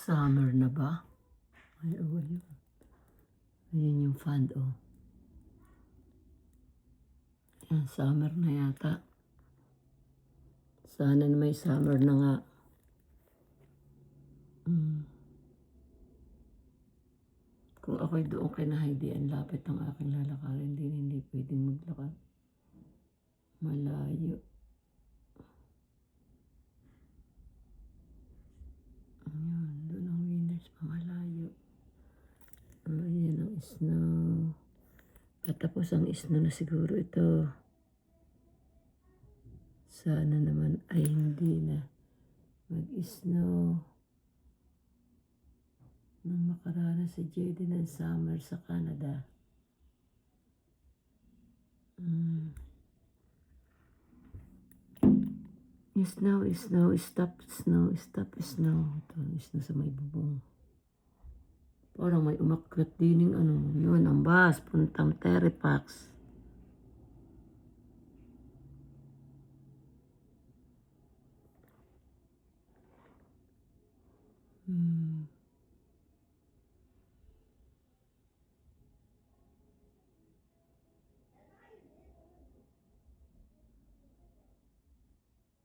Summer na ba? Ay, oh, yun. Ayun yung fund, oh. Yan, summer na yata. Sana na may summer na nga. Kung ako'y doon kay na Heidi, ang lapit ng aking lalakarin. Hindi pwedeng maglakad. Malayo. Ayan, doon ang winners pa malayo. Ayan ang snow. Patapos ang snow na siguro ito. Sana naman ay hindi na mag-snow nang makaranas si Jaden ng summer sa Canada. Snow, stop snow. Ito, snow sa may bubong. Parang may umakyat din yung yun, ang bus, puntang Terripax.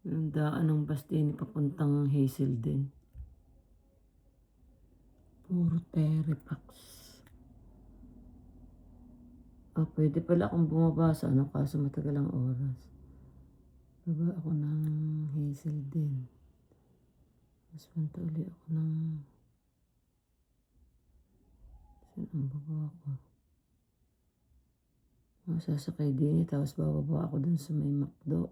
Yung daan ng bus din, papuntang Hazel din. Puro Terripax. Pwede pala akong bumaba sa kaso matagal ang oras. Baba ako ng Hazel din. Mas punta uli ako ng... Saan ang baba ako? Sasakay din tapos bababa ako dun sa may McDo.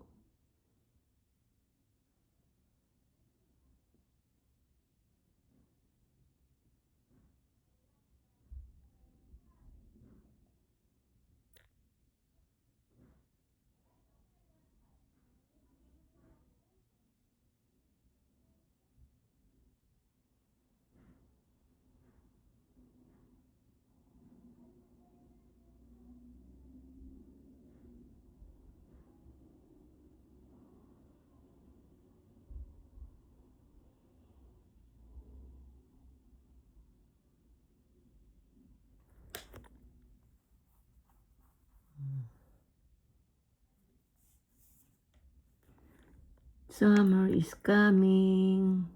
Summer is coming.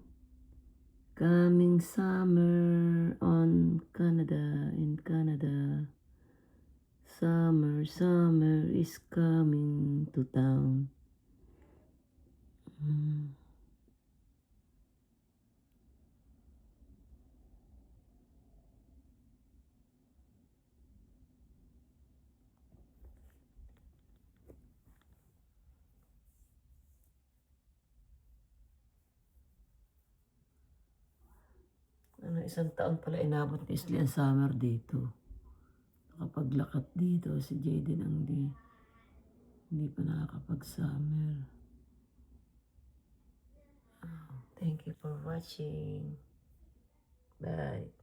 Coming summer on Canada, in Canada. Summer is coming to town. Isang taon pala inabot ni Isli ang summer dito. Nakapaglakat dito si Jaden ang hindi pa nakakapag-summer. Thank you for watching. Bye.